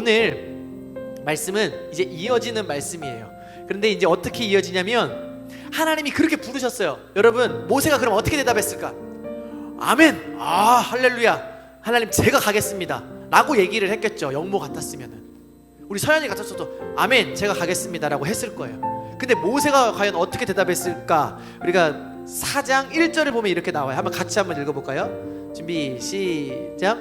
오늘 말씀은 이제 이어지는 말씀이에요. 그런데 이제 어떻게 이어지냐면 하나님이 그렇게 부르셨어요. 여러분, 모세가 그럼 어떻게 대답했을까? 아멘, 할렐루야, 하나님 제가 가겠습니다 라고 얘기를 했겠죠. 영모 같았으면은. 우리 서연이 같았어도 아멘 제가 가겠습니다 라고 했을 거예요. 근데 모세가 과연 어떻게 대답했을까? 우리가 4장 1절을 보면 이렇게 나와요. 한번 같이 한번 읽어볼까요? 준비 시작.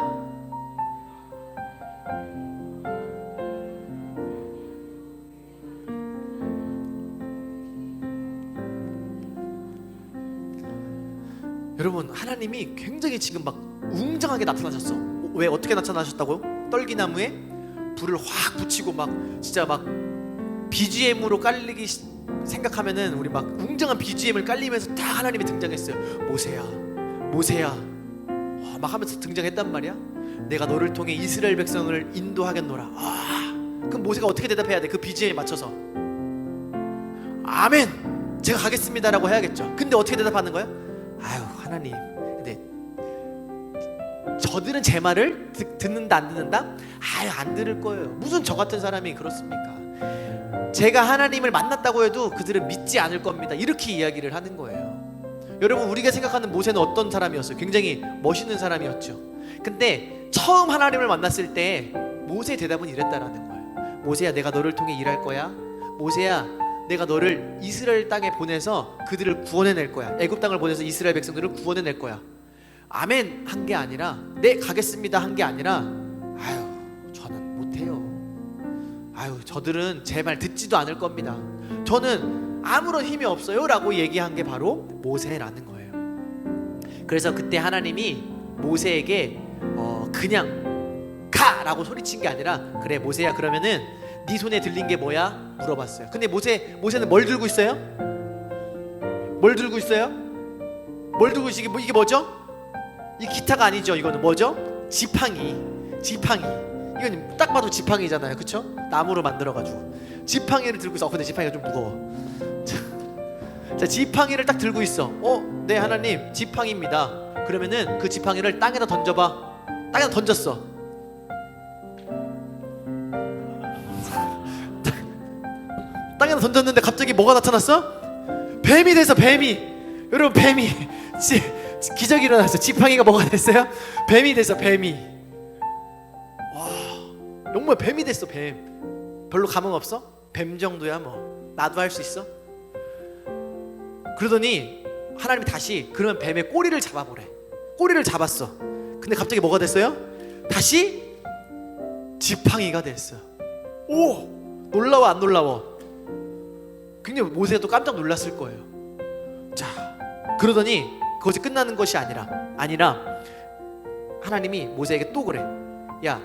여러분, 하나님이 굉장히 지금 막 웅장하게 나타나셨어. 왜 어떻게 나타나셨다고요? 떨기나무에 불을 확 붙이고 막 진짜 막 BGM으로 깔리기 생각하면은 우리 막 웅장한 BGM을 깔리면서 딱 하나님이 등장했어요. 모세야, 모세야, 막 하면서 등장했단 말이야. 내가 너를 통해 이스라엘 백성을 인도하겠노라. 그럼 모세가 어떻게 대답해야 돼? 그 BGM에 맞춰서 아멘 제가 가겠습니다라고 해야겠죠. 근데 어떻게 대답하는 거예요? 아유 하나님, 근데 저들은 제 말을 듣는다 안 듣는다? 아유 안 들을 거예요. 무슨 저 같은 사람이 그렇습니까? 제가 하나님을 만났다고 해도 그들은 믿지 않을 겁니다. 이렇게 이야기를 하는 거예요. 여러분, 우리가 생각하는 모세는 어떤 사람이었어요? 굉장히 멋있는 사람이었죠. 근데 처음 하나님을 만났을 때 모세의 대답은 이랬다라는 거예요. 모세야, 내가 너를 통해 일할 거야. 모세야, 내가 너를 이스라엘 땅에 보내서 그들을 구원해낼 거야. 애굽 땅을 보내서 이스라엘 백성들을 구원해낼 거야. 아멘 한 게 아니라 네 가겠습니다 한 게 아니라 아유 저는 못해요. 아유 저들은 제 말 듣지도 않을 겁니다. 저는 아무런 힘이 없어요 라고 얘기한 게 바로 모세라는 거예요. 그래서 그때 하나님이 모세에게 그냥 가라고 소리친 게 아니라 그래 모세야, 그러면은 네 손에 들린 게 뭐야? 물어봤어요. 근데 모세는 뭘 들고 있어요? 뭘 들고 있어요? 뭘 들고 있지? 이게 뭐죠? 이 기타가 아니죠. 이거는 뭐죠? 지팡이. 이건 딱 봐도 지팡이잖아요, 그쵸? 나무로 만들어가지고 지팡이를 들고 있어. 근데 지팡이가 좀 무거워. 자, 지팡이를 딱 들고 있어. 네 하나님, 지팡이입니다. 그러면은 그 지팡이를 땅에다 던져봐. 땅에다 던졌어. 땅에다 던졌는데 갑자기 뭐가 나타났어? 뱀이 됐어. 뱀이. 여러분, 뱀이 기적이 일어났어. 지팡이가 뭐가 됐어요? 뱀이 됐어. 뱀이. 와, 정말 뱀이 됐어. 뱀. 별로 감흥 없어? 뱀 정도야 뭐 나도 할 수 있어? 그러더니 하나님이 다시 그러면 뱀의 꼬리를 잡아보래. 꼬리를 잡았어. 근데 갑자기 뭐가 됐어요? 다시 지팡이가 됐어. 오, 놀라워 안 놀라워? 굉장히 모세가 또 깜짝 놀랐을 거예요. 자, 그러더니 그것이 끝나는 것이 아니라 하나님이 모세에게 또 그래. 야,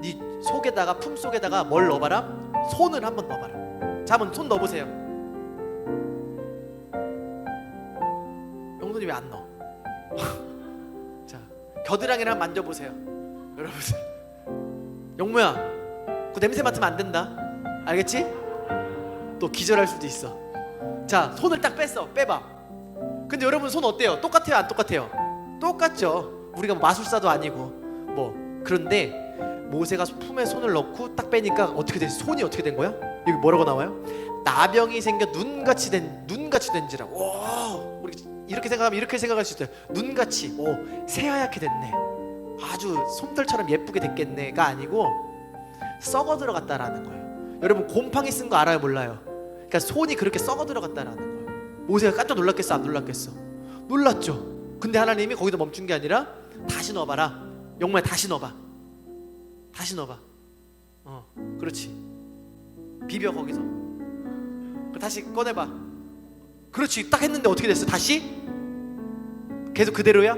네 속에다가 품 속에다가 뭘 넣어봐라? 손을 한번 넣어봐라. 자, 한번 손 넣어보세요. 영돈이 왜 안 넣어? 자, 겨드랑이를 한번 만져보세요. 여러분, 영모야, 그 냄새 맡으면 안 된다. 알겠지? 또 기절할 수도 있어. 자, 손을 딱 뺐어. 빼봐. 근데 여러분 손 어때요? 똑같아요 안 똑같아요? 똑같죠. 우리가 뭐 마술사도 아니고 뭐. 그런데 모세가 품에 손을 넣고 딱 빼니까 어떻게 됐어? 손이 어떻게 된 거야? 여기 뭐라고 나와요? 나병이 생겨 눈같이 된지라. 오, 우리 이렇게 생각하면 이렇게 생각할 수 있어요. 눈같이, 오, 새하얗게 됐네. 아주 솜털처럼 예쁘게 됐겠네가 아니고 썩어 들어갔다라는 거예요. 여러분, 곰팡이 쓴 거 알아요 몰라요? 그러니까 손이 그렇게 썩어 들어갔다라는 거예요. 모세가 깜짝 놀랐겠어 안 놀랐겠어? 놀랐죠. 근데 하나님이 거기서 멈춘 게 아니라 다시 넣어봐라. 영모야, 다시 넣어봐. 그렇지. 비벼 거기서. 다시 꺼내봐. 그렇지. 딱 했는데 어떻게 됐어? 다시? 계속 그대로야?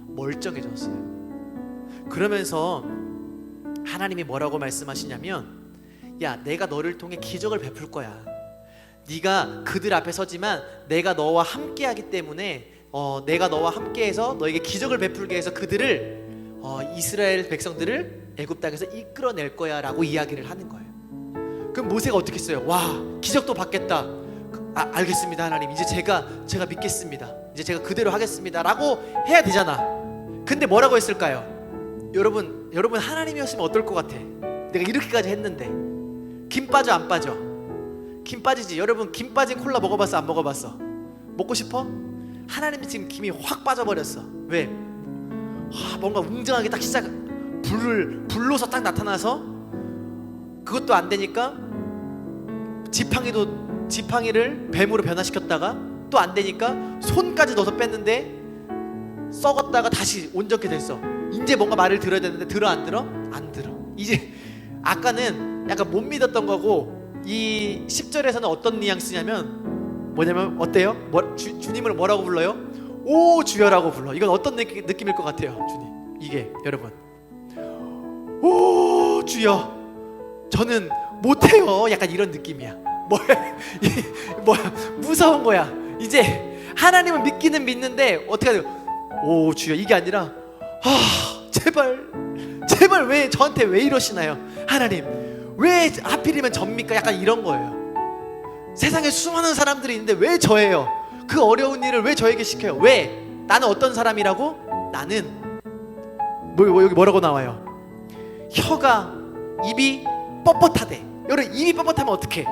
멀쩡해졌어요. 그러면서 하나님이 뭐라고 말씀하시냐면, 야, 내가 너를 통해 기적을 베풀 거야. 네가 그들 앞에 서지만 내가 너와 함께하기 때문에 내가 너와 함께해서 너에게 기적을 베풀게 해서 그들을 이스라엘 백성들을 애굽 땅에서 이끌어낼 거야 라고 이야기를 하는 거예요. 그럼 모세가 어떻게 했어요? 와, 기적도 받겠다. 알겠습니다 하나님, 이제 제가 믿겠습니다. 이제 제가 그대로 하겠습니다 라고 해야 되잖아. 근데 뭐라고 했을까요? 여러분 하나님이었으면 어떨 것 같아? 내가 이렇게까지 했는데 김 빠져 안 빠져? 김 빠지지. 여러분 김 빠진 콜라 먹어봤어 안 먹어봤어? 먹고 싶어? 하나님이 지금 김이 확 빠져버렸어. 왜? 뭔가 웅장하게 딱 불로서 딱 나타나서 그것도 안 되니까 지팡이를 뱀으로 변화시켰다가 또 안 되니까 손까지 넣어서 뺐는데 썩었다가 다시 온전케 됐어. 이제 뭔가 말을 들어야 되는데 들어 안 들어? 안 들어. 이제 아까는 약간 못 믿었던 거고 이 10절에서는 어떤 뉘앙스냐면 뭐냐면 어때요? 주님을 뭐라고 불러요? 오 주여라고 불러. 이건 어떤 느낌일 것 같아요? 주님 이게 여러분 오 주여 저는 못해요. 약간 이런 느낌이야. 뭐야 무서운 거야. 이제 하나님은 믿기는 믿는데 어떻게 해야 돼요? 오 주여 이게 아니라 제발 왜 저한테 왜 이러시나요? 하나님 왜 하필이면 접니까? 약간 이런 거예요. 세상에 수많은 사람들이 있는데 왜 저예요? 그 어려운 일을 왜 저에게 시켜요? 왜? 나는 어떤 사람이라고? 나는 여기 뭐라고 나와요? 입이 뻣뻣하대. 여러분 입이 뻣뻣하면 어떡해?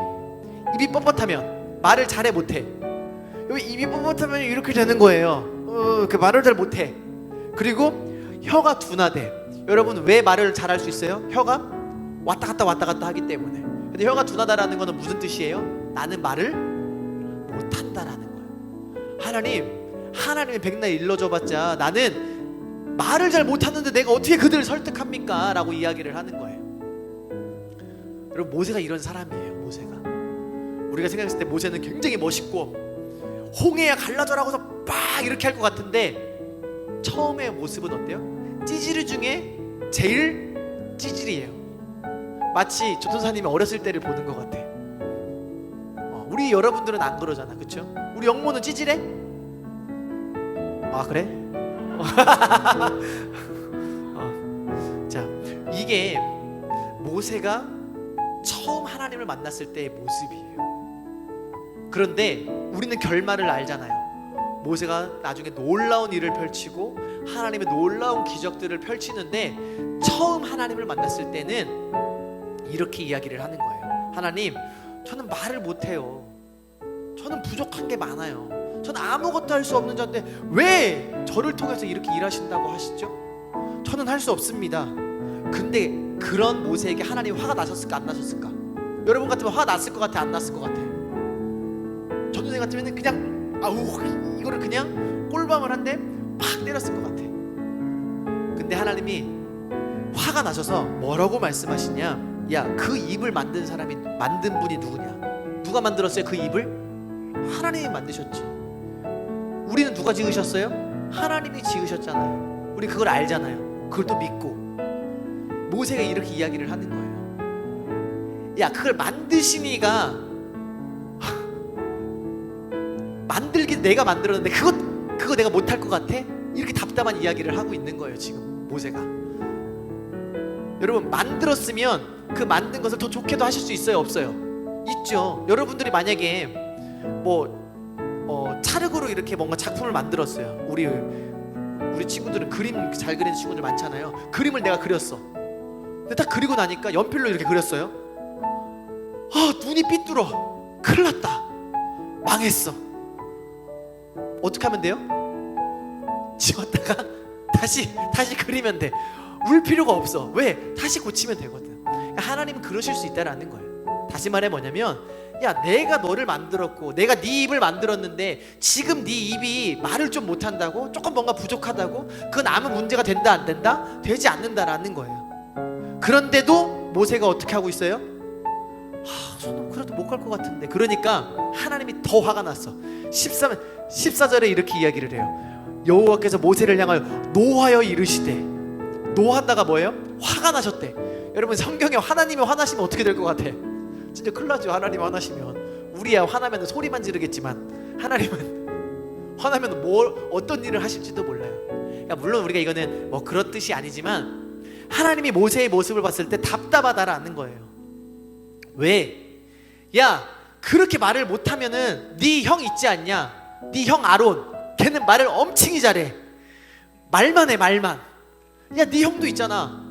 입이 뻣뻣하면 말을 잘해 못해. 여기 입이 뻣뻣하면 이렇게 되는 거예요. 그 말을 잘 못해. 그리고 혀가 둔하대. 여러분 왜 말을 잘할 수 있어요? 혀가 왔다 갔다 하기 때문에. 근데 혀가 둔하다라는 거는 무슨 뜻이에요? 나는 말을 못한다라는 거예요. 하나님이 백날 일러줘봤자 나는 말을 잘 못하는데 내가 어떻게 그들을 설득합니까? 라고 이야기를 하는 거예요. 여러분 모세가 이런 사람이에요. 모세가 우리가 생각했을 때 모세는 굉장히 멋있고 홍해야 갈라져라고서 막 이렇게 할 것 같은데 처음의 모습은 어때요? 찌질이 중에 제일 찌질이에요. 마치 조선사님이 어렸을 때를 보는 것 같아. 우리 여러분들은 안 그러잖아, 그렇죠? 우리 영모는 찌질해? 아 그래? 자, 이게 모세가 처음 하나님을 만났을 때의 모습이에요. 그런데 우리는 결말을 알잖아요. 모세가 나중에 놀라운 일을 펼치고 하나님의 놀라운 기적들을 펼치는데 처음 하나님을 만났을 때는 이렇게 이야기를 하는 거예요. 하나님, 저는 말을 못해요. 저는 부족한 게 많아요. 저는 아무것도 할 수 없는 자인데 왜 저를 통해서 이렇게 일하신다고 하시죠? 저는 할 수 없습니다. 근데 그런 모세에게 하나님이 화가 나셨을까 안 나셨을까? 여러분 같으면 화가 났을 것 같아 안 났을 것 같아? 전도생 같으면 그냥 이거를 그냥 꼴밤을 한 대 팍 때렸을 것 같아. 근데 하나님이 화가 나셔서 뭐라고 말씀하시냐? 야, 그 입을 만든 분이 누구냐? 누가 만들었어요? 그 입을? 하나님이 만드셨지. 우리는 누가 지으셨어요? 하나님이 지으셨잖아요. 우리 그걸 알잖아요. 그걸 또 믿고 모세가 이렇게 이야기를 하는 거예요. 야, 그걸 만드시니가 만들긴 내가 만들었는데 그거 내가 못할 것 같아? 이렇게 답답한 이야기를 하고 있는 거예요 지금 모세가. 여러분 만들었으면 그 만든 것을 더 좋게도 하실 수 있어요 없어요? 있죠. 여러분들이 만약에 찰흙으로 이렇게 뭔가 작품을 만들었어요. 우리 친구들은 그림 잘 그리는 친구들 많잖아요. 그림을 내가 그렸어. 근데 딱 그리고 나니까 연필로 이렇게 그렸어요. 눈이 삐뚤어. 큰일 났다. 망했어. 어떻게 하면 돼요? 지웠다가 다시 그리면 돼. 울 필요가 없어. 왜? 다시 고치면 되거든. 그러니까 하나님은 그러실 수 있다라는 거예요. 다시 말해 뭐냐면 야, 내가 너를 만들었고 내가 네 입을 만들었는데 지금 네 입이 말을 좀 못한다고? 조금 뭔가 부족하다고? 그건 아무 문제가 된다 안 된다? 되지 않는다라는 거예요. 그런데도 모세가 어떻게 하고 있어요? 저는 그래도 못 갈 것 같은데. 그러니까 하나님이 더 화가 났어. 14절에 이렇게 이야기를 해요. 여호와께서 모세를 향하여 노하여 이르시되. 노하다가 뭐예요? 화가 나셨대. 여러분 성경에 하나님이 화나시면 어떻게 될 것 같아? 진짜 큰일 나죠. 하나님 화나시면. 우리야 화나면 소리만 지르겠지만 하나님은 화나면 어떤 일을 하실지도 몰라요. 그러니까 물론 우리가 이거는 그런 뜻이 아니지만 하나님이 모세의 모습을 봤을 때 답답하다라는 거예요. 왜? 야, 그렇게 말을 못하면은 네 형 있지 않냐? 네 형 아론, 걔는 말을 엄청이 잘해. 말만 해, 말만. 야, 네 형도 있잖아.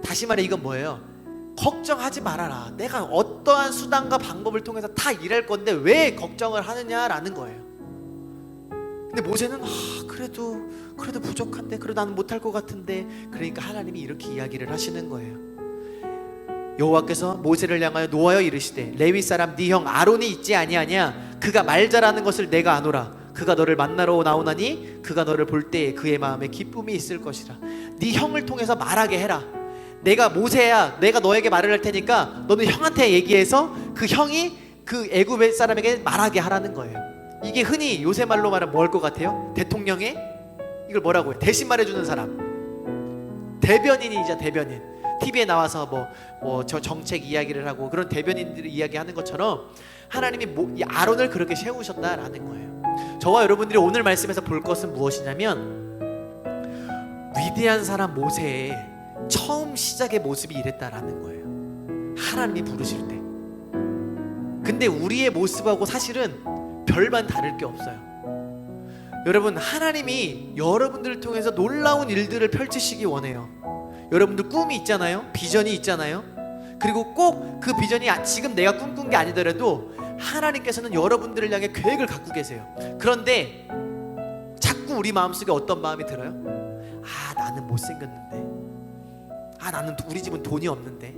다시 말해 이건 뭐예요? 걱정하지 말아라. 내가 어떠한 수단과 방법을 통해서 다 일할 건데 왜 걱정을 하느냐라는 거예요. 근데 모세는 그래도 부족한데, 그래도 나는 못할 것 같은데. 그러니까 하나님이 이렇게 이야기를 하시는 거예요. 여호와께서 모세를 향하여 노하여 이르시되 레위 사람 네 형 아론이 있지 아니하냐? 그가 말 잘하는 것을 내가 아노라. 그가 너를 만나러 나오나니 그가 너를 볼 때에 그의 마음에 기쁨이 있을 것이라. 네 형을 통해서 말하게 해라. 내가 모세야, 내가 너에게 말을 할 테니까 너는 형한테 얘기해서 그 형이 그 애굽 사람에게 말하게 하라는 거예요. 이게 흔히 요새 말로 말하면 뭘 것 같아요? 대통령의 이걸 뭐라고 해요? 대신 말해주는 사람, 대변인이죠. 대변인. TV에 나와서 저 정책 이야기를 하고 그런 대변인들이 이야기하는 것처럼 하나님이 이 아론을 그렇게 세우셨다라는 거예요. 저와 여러분들이 오늘 말씀에서 볼 것은 무엇이냐면, 위대한 사람 모세의 처음 시작의 모습이 이랬다라는 거예요. 하나님이 부르실 때. 근데 우리의 모습하고 사실은 별반 다를 게 없어요. 여러분, 하나님이 여러분들을 통해서 놀라운 일들을 펼치시기 원해요. 여러분들 꿈이 있잖아요. 비전이 있잖아요. 그리고 꼭 그 비전이 지금 내가 꿈꾼 게 아니더라도 하나님께서는 여러분들을 향해 계획을 갖고 계세요. 그런데 자꾸 우리 마음속에 어떤 마음이 들어요? 나는 못생겼는데, 나는 우리 집은 돈이 없는데,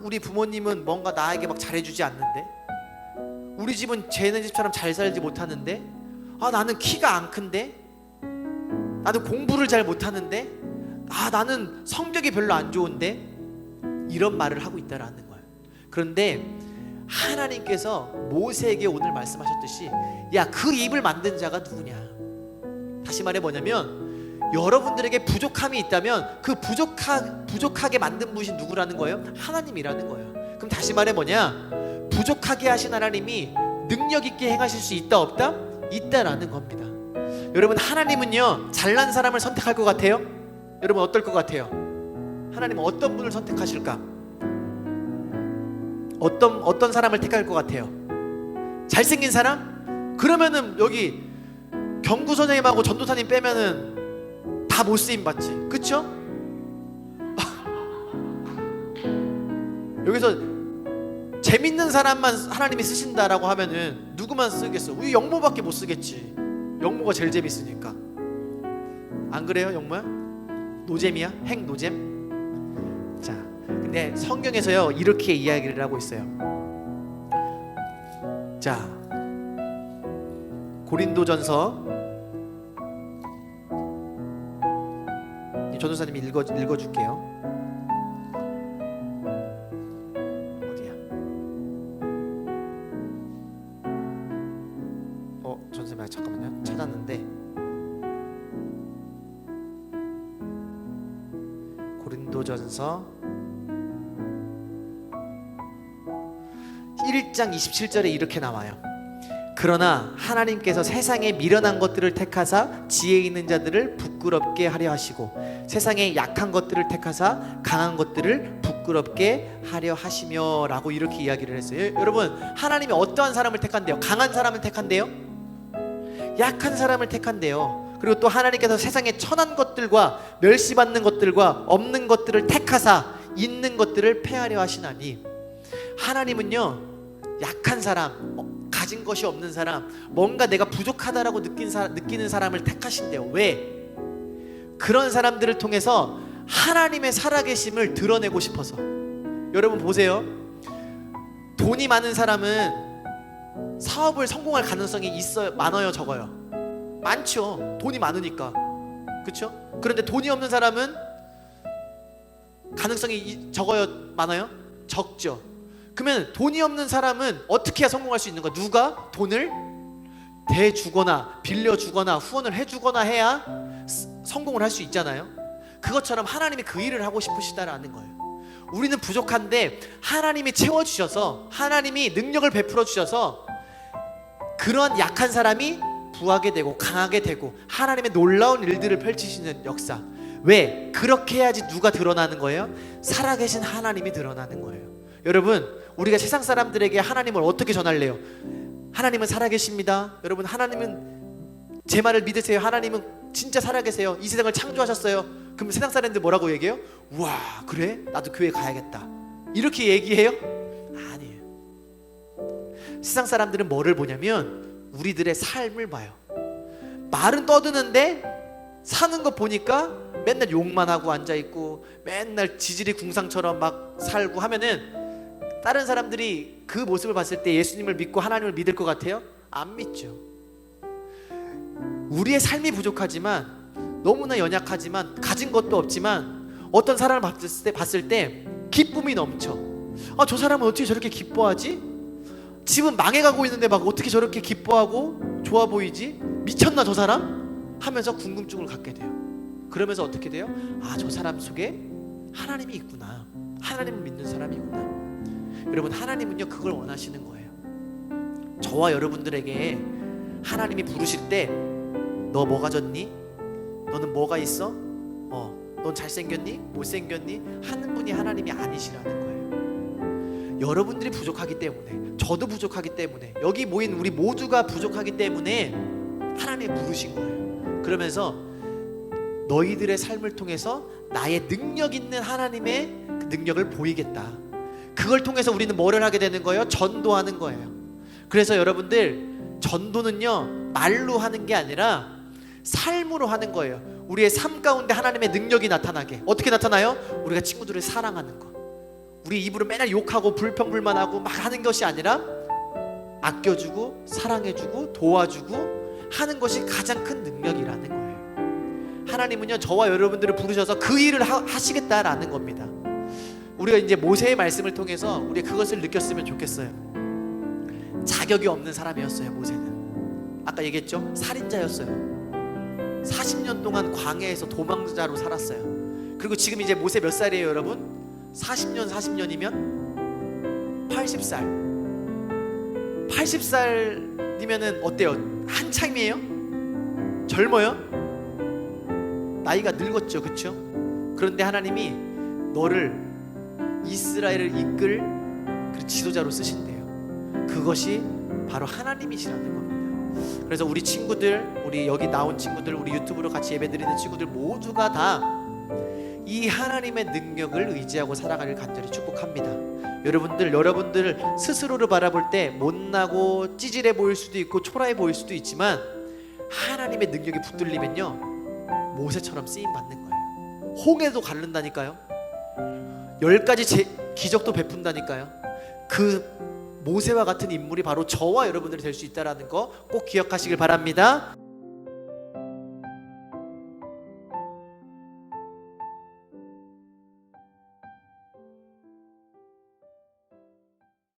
우리 부모님은 뭔가 나에게 막 잘해주지 않는데, 우리 집은 쟤네 집처럼 잘 살지 못하는데, 나는 키가 안 큰데, 나는 공부를 잘 못하는데, 나는 성적이 별로 안 좋은데, 이런 말을 하고 있다라는 거예요. 그런데 하나님께서 모세에게 오늘 말씀하셨듯이, 야, 그 입을 만든 자가 누구냐? 다시 말해 뭐냐면, 여러분들에게 부족함이 있다면 그 부족하게 만든 분이 누구라는 거예요? 하나님이라는 거예요. 그럼 다시 말해 뭐냐? 부족하게 하신 하나님이 능력 있게 행하실 수 있다 없다? 있다라는 겁니다. 여러분, 하나님은요 잘난 사람을 선택할 것 같아요? 여러분 어떨 것 같아요? 하나님은 어떤 분을 선택하실까? 어떤 사람을 택할 것 같아요? 잘생긴 사람? 그러면은 여기 경구 선생님하고 전도사님 빼면은 다 못 쓰임 받지, 그쵸? 여기서 재밌는 사람만 하나님이 쓰신다라고 하면은 누구만 쓰겠어? 우리 영모밖에 못 쓰겠지. 영모가 제일 재밌으니까. 안 그래요, 영모야? 노잼이야? 핵 노잼? 자, 근데 성경에서요 이렇게 이야기를 하고 있어요. 자, 고린도전서, 전도사님이 읽어줄게요. 어디야? 전도사님 잠깐만요. 찾았는데, 고린도전서 1장 27절에 이렇게 나와요. 그러나 하나님께서 세상에 미련한 것들을 택하사 지혜 있는 자들을 부끄럽게 하려 하시고 세상에 약한 것들을 택하사 강한 것들을 부끄럽게 하려 하시며 라고 이렇게 이야기를 했어요. 여러분, 하나님이 어떠한 사람을 택한대요? 강한 사람을 택한대요? 약한 사람을 택한대요. 그리고 또 하나님께서 세상에 천한 것들과 멸시받는 것들과 없는 것들을 택하사 있는 것들을 폐하려 하시나니, 하나님은요 약한 사람, 가진 것이 없는 사람, 뭔가 내가 부족하다라고 느끼는 사람을 택하신대요. 왜? 그런 사람들을 통해서 하나님의 살아계심을 드러내고 싶어서. 여러분 보세요. 돈이 많은 사람은 사업을 성공할 가능성이 많아요, 적어요? 많죠. 돈이 많으니까. 그렇죠? 그런데 돈이 없는 사람은 가능성이 적어요, 많아요? 적죠. 그러면 돈이 없는 사람은 어떻게 해야 성공할 수 있는 거야? 누가 돈을 대주거나 빌려주거나 후원을 해주거나 해야 성공을 할 수 있잖아요. 그것처럼 하나님이 그 일을 하고 싶으시다라는 거예요. 우리는 부족한데 하나님이 채워주셔서, 하나님이 능력을 베풀어 주셔서 그런 약한 사람이 부하게 되고 강하게 되고 하나님의 놀라운 일들을 펼치시는 역사. 왜? 그렇게 해야지 누가 드러나는 거예요? 살아계신 하나님이 드러나는 거예요. 여러분, 우리가 세상 사람들에게 하나님을 어떻게 전할래요? 하나님은 살아계십니다. 여러분, 하나님은, 제 말을 믿으세요. 하나님은 진짜 살아계세요. 이 세상을 창조하셨어요. 그럼 세상 사람들 뭐라고 얘기해요? 우와 그래? 나도 교회 가야겠다 이렇게 얘기해요? 아니에요. 세상 사람들은 뭐를 보냐면 우리들의 삶을 봐요. 말은 떠드는데 사는 거 보니까 맨날 욕만 하고 앉아있고 맨날 지질이 궁상처럼 막 살고 하면은 다른 사람들이 그 모습을 봤을 때 예수님을 믿고 하나님을 믿을 것 같아요? 안 믿죠. 우리의 삶이 부족하지만 너무나 연약하지만 가진 것도 없지만 어떤 사람을 봤을 때 기쁨이 넘쳐. 아, 저 사람은 어떻게 저렇게 기뻐하지? 집은 망해가고 있는데 막 어떻게 저렇게 기뻐하고 좋아 보이지? 미쳤나 저 사람? 하면서 궁금증을 갖게 돼요. 그러면서 어떻게 돼요? 아, 저 사람 속에 하나님이 있구나. 하나님을 믿는 사람이구나. 여러분, 하나님은요 그걸 원하시는 거예요. 저와 여러분들에게 하나님이 부르실 때 너 뭐가 졌니? 너는 뭐가 있어? 넌 잘생겼니? 못생겼니? 하는 분이 하나님이 아니시라는 거예요. 여러분들이 부족하기 때문에, 저도 부족하기 때문에, 여기 모인 우리 모두가 부족하기 때문에 하나님이 부르신 거예요. 그러면서 너희들의 삶을 통해서 나의 능력 있는 하나님의 그 능력을 보이겠다. 그걸 통해서 우리는 뭐를 하게 되는 거예요? 전도하는 거예요. 그래서 여러분들, 전도는요 말로 하는 게 아니라 삶으로 하는 거예요. 우리의 삶 가운데 하나님의 능력이 나타나게. 어떻게 나타나요? 우리가 친구들을 사랑하는 거. 우리 입으로 맨날 욕하고 불평불만하고 막 하는 것이 아니라 아껴주고 사랑해주고 도와주고 하는 것이 가장 큰 능력이라는 거예요. 하나님은요 저와 여러분들을 부르셔서 그 일을 하시겠다라는 겁니다. 우리가 이제 모세의 말씀을 통해서 우리 그것을 느꼈으면 좋겠어요. 자격이 없는 사람이었어요. 모세는 아까 얘기했죠? 살인자였어요. 40년 동안 광야에서 도망자로 살았어요. 그리고 지금 이제 모세 몇 살이에요 여러분? 40년이면 80살. 80살이면은 어때요? 한참이에요? 젊어요? 나이가 늙었죠, 그렇죠? 그런데 하나님이 너를 이스라엘을 이끌 그 지도자로 쓰신대요. 그것이 바로 하나님이시라는 겁니다. 그래서 우리 친구들, 우리 여기 나온 친구들, 우리 유튜브로 같이 예배드리는 친구들 모두가 다 이 하나님의 능력을 의지하고 살아가길 간절히 축복합니다. 여러분들 스스로를 바라볼 때 못나고 찌질해 보일 수도 있고 초라해 보일 수도 있지만 하나님의 능력이 붙들리면요 모세처럼 쓰임 받는 거예요. 홍해도 가른다니까요. 10가지 기적도 베푼다니까요. 그 모세와 같은 인물이 바로 저와 여러분들이 될 수 있다는 거 꼭 기억하시길 바랍니다.